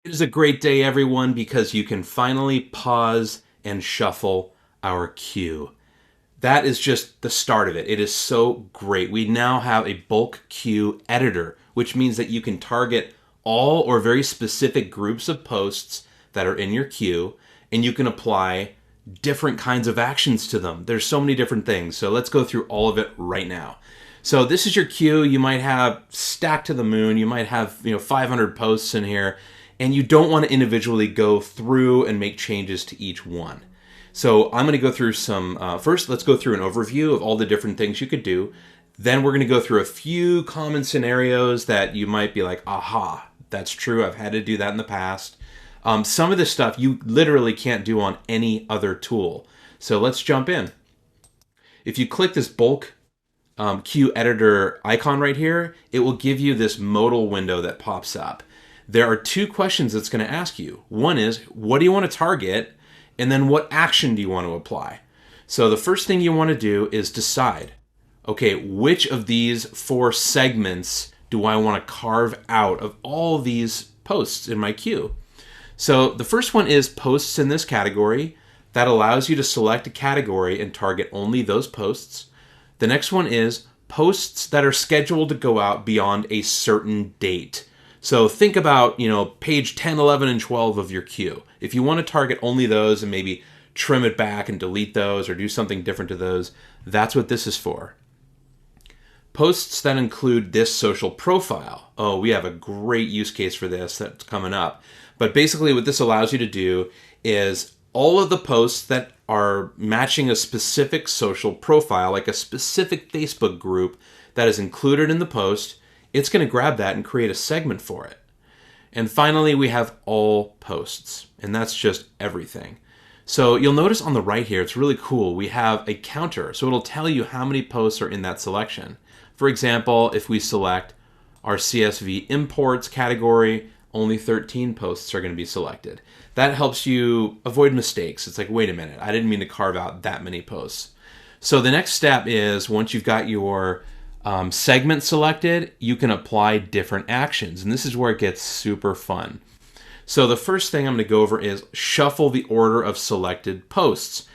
It is a great day, everyone, because you can finally pause and shuffle our queue. That is just the start of it. It is so great. We now have a bulk queue editor, which means that you can target all or very specific groups of posts that are in your queue, and you can apply different kinds of actions to them. There's so many different things. So let's go through all of it right now. So this is your queue. You might have stacked to the moon. You might have 500 posts in here, and you don't want to individually go through and make changes to each one. So I'm going to go through some, first let's go through an overview of all the different things you could do. Then we're going to go through a few common scenarios that you might be like, aha, that's true, I've had to do that in the past. Some of this stuff you literally can't do on any other tool. So let's jump in. If you click this bulk queue editor icon right here, it will give you this modal window that pops up. There are two questions it's going to ask you. One is, what do you want to target? And then what action do you want to apply? So the first thing you want to do is decide, okay, which of these 4 segments do I want to carve out of all these posts in my queue? So the first one is posts in this category. That allows you to select a category and target only those posts. The next one is posts that are scheduled to go out beyond a certain date. So think about, page 10, 11, and 12 of your queue. If you want to target only those and maybe trim it back and delete those or do something different to those, that's what this is for. Posts that include this social profile. Oh, we have a great use case for this that's coming up. But basically what this allows you to do is all of the posts that are matching a specific social profile, like a specific Facebook group that is included in the post, it's going to grab that and create a segment for it. And finally, we have all posts, and that's just everything. So you'll notice on the right here, it's really cool. We have a counter, so it'll tell you how many posts are in that selection. For example, if we select our CSV imports category, only 13 posts are going to be selected. That helps you avoid mistakes. It's like, wait a minute, I didn't mean to carve out that many posts. So the next step is, once you've got your segment selected, you can apply different actions. And this is where it gets super fun. So the first thing I'm going to go over is shuffle the order of selected posts.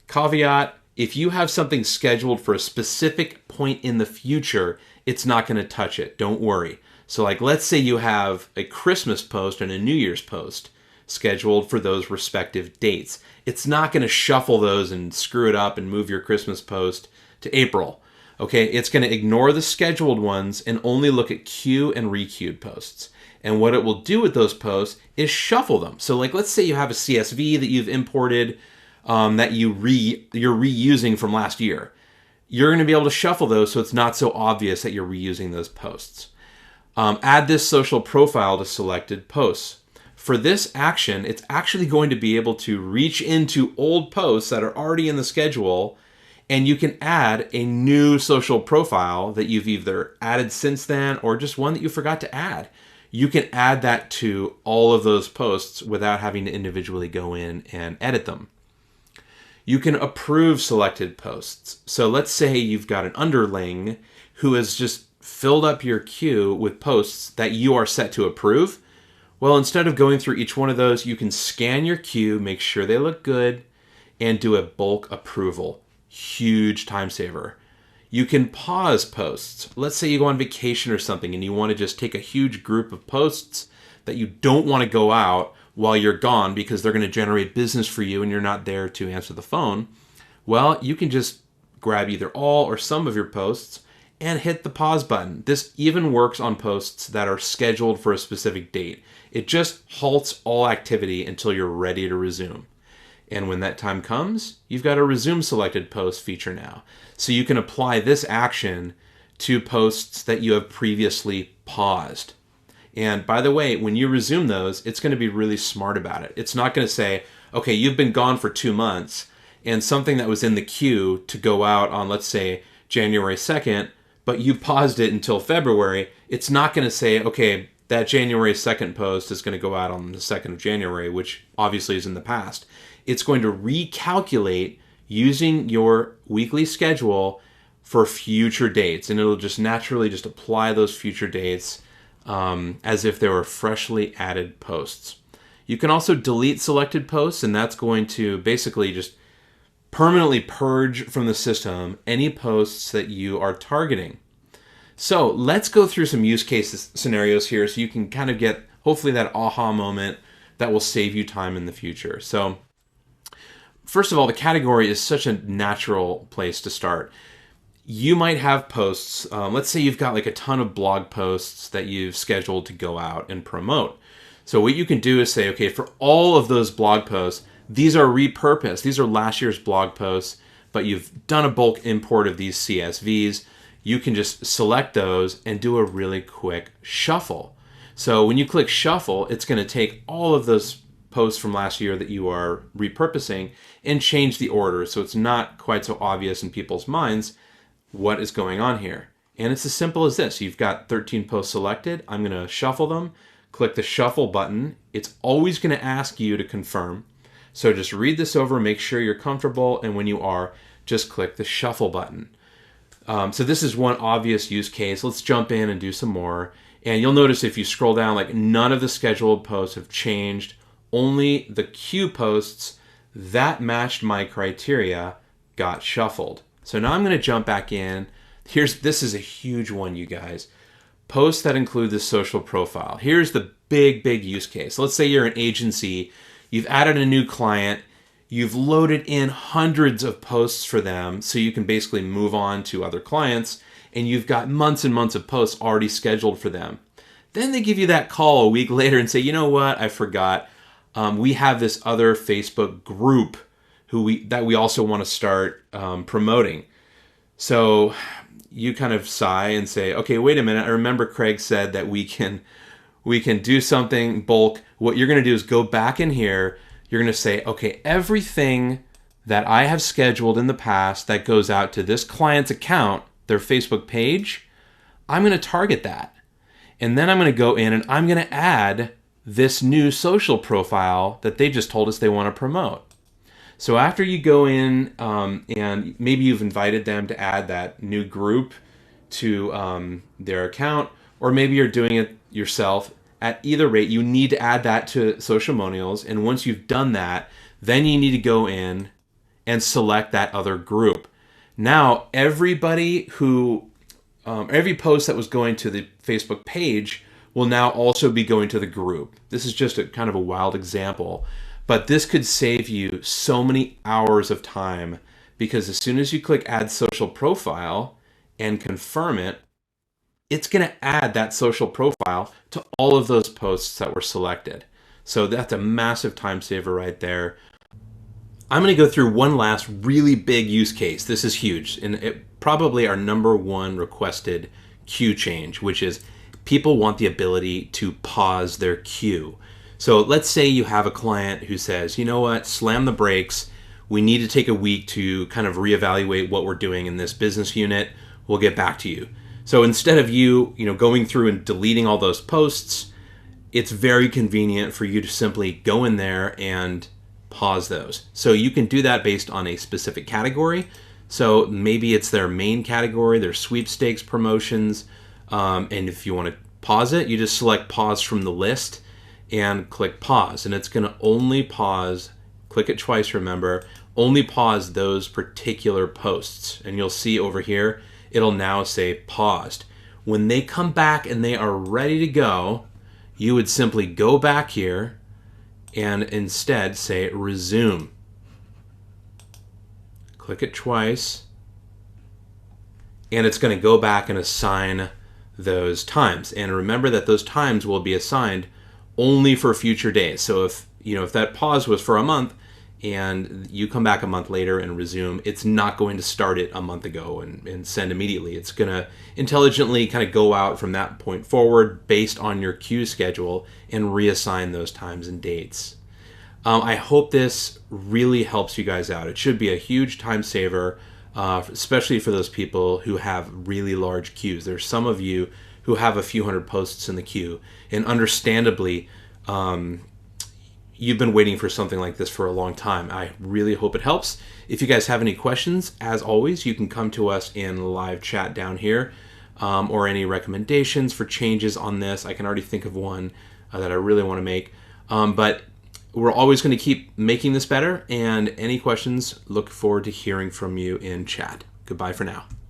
Caveat, if you have something scheduled for a specific point in the future, it's not going to touch it. Don't worry. So like, let's say you have a Christmas post and a New Year's post scheduled for those respective dates. It's not going to shuffle those and screw it up and move your Christmas post to April. Okay, it's going to ignore the scheduled ones and only look at queue and requeued posts. And what it will do with those posts is shuffle them. So like, let's say you have a CSV that you've imported that you're reusing from last year. You're going to be able to shuffle those so it's not so obvious that you're reusing those posts. Add this social profile to selected posts. For this action, it's actually going to be able to reach into old posts that are already in the schedule, and you can add a new social profile that you've either added since then or just one that you forgot to add. You can add that to all of those posts without having to individually go in and edit them. You can approve selected posts. So let's say you've got an underling who has just filled up your queue with posts that you are set to approve. Well, instead of going through each one of those, you can scan your queue, make sure they look good, and do a bulk approval. Huge time saver. You can pause posts. Let's say you go on vacation or something and you want to just take a huge group of posts that you don't want to go out while you're gone because they're going to generate business for you and you're not there to answer the phone. Well, you can just grab either all or some of your posts and hit the pause button. This even works on posts that are scheduled for a specific date. It just halts all activity until you're ready to resume. And when that time comes, you've got a resume selected post feature now. So you can apply this action to posts that you have previously paused. And by the way, when you resume those, it's going to be really smart about it. It's not going to say, okay, you've been gone for 2 months and something that was in the queue to go out on, let's say, January 2nd, but you paused it until February. It's not going to say, okay, that January 2nd post is going to go out on the 2nd of January, which obviously is in the past. It's going to recalculate using your weekly schedule for future dates, and it'll just naturally just apply those future dates as if they were freshly added posts. You can also delete selected posts, and that's going to basically just permanently purge from the system any posts that you are targeting. So let's go through some use case scenarios here so you can kind of get, hopefully, that aha moment that will save you time in the future. So first of all, the category is such a natural place to start. You might have posts. Let's say you've got like a ton of blog posts that you've scheduled to go out and promote. So what you can do is say, okay, for all of those blog posts, these are repurposed. These are last year's blog posts, but you've done a bulk import of these CSVs. You can just select those and do a really quick shuffle. So when you click shuffle, it's going to take all of those posts from last year that you are repurposing and change the order so it's not quite so obvious in people's minds what is going on here. And it's as simple as this. You've got 13 posts selected. I'm going to shuffle them. Click the shuffle button. It's always going to ask you to confirm. So just read this over, make sure you're comfortable, and when you are, just click the shuffle button. So this is one obvious use case. Let's jump in and do some more. And you'll notice if you scroll down, like none of the scheduled posts have changed. Only the queue posts that matched my criteria got shuffled. So now I'm going to jump back in. This is a huge one, you guys. Posts that include the social profile. Here's the big use case. Let's say you're an agency. You've added a new client. You've loaded in hundreds of posts for them so you can basically move on to other clients, and you've got months and months of posts already scheduled for them. Then they give you that call a week later and say, you know what, I forgot. We have this other Facebook group that we also want to start promoting. So you kind of sigh and say, okay, wait a minute. I remember Craig said that we can do something bulk. What you're going to do is go back in here. You're going to say, okay, everything that I have scheduled in the past that goes out to this client's account, their Facebook page, I'm going to target that. And then I'm going to go in and I'm going to add this new social profile that they just told us they want to promote. So after you go in and maybe you've invited them to add that new group to their account, or maybe you're doing it yourself. At either rate, you need to add that to Socialmonials. And once you've done that, then you need to go in and select that other group. Now, every post that was going to the Facebook page will now also be going to the group. This is just a kind of a wild example, but this could save you so many hours of time, because as soon as you click Add Social Profile and confirm it, it's going to add that social profile to all of those posts that were selected. So that's a massive time saver right there. I'm going to go through one last really big use case. This is huge, and it probably our number one requested queue change, which is people want the ability to pause their queue. So let's say you have a client who says, you know what, slam the brakes. We need to take a week to kind of reevaluate what we're doing in this business unit. We'll get back to you. So instead of you going through and deleting all those posts, it's very convenient for you to simply go in there and pause those. So you can do that based on a specific category. So maybe it's their main category, their sweepstakes promotions. And if you want to pause it, you just select pause from the list and click pause. And it's going to only pause, click it twice, remember, only pause those particular posts. And you'll see over here, it'll now say paused. When they come back and they are ready to go, you would simply go back here and instead say resume. Click it twice, and it's going to go back and assign those times. And remember that those times will be assigned only for future days. So if that pause was for a month, and you come back a month later and resume, it's not going to start it a month ago and send immediately. It's going to intelligently kind of go out from that point forward based on your queue schedule and reassign those times and dates. I hope this really helps you guys out. It should be a huge time saver, especially for those people who have really large queues. There's some of you who have a few hundred posts in the queue, and understandably, you've been waiting for something like this for a long time. I really hope it helps. If you guys have any questions, as always, you can come to us in live chat down here. or any recommendations for changes on this. I can already think of one that I really want to make. But we're always going to keep making this better, and any questions, look forward to hearing from you in chat. Goodbye for now.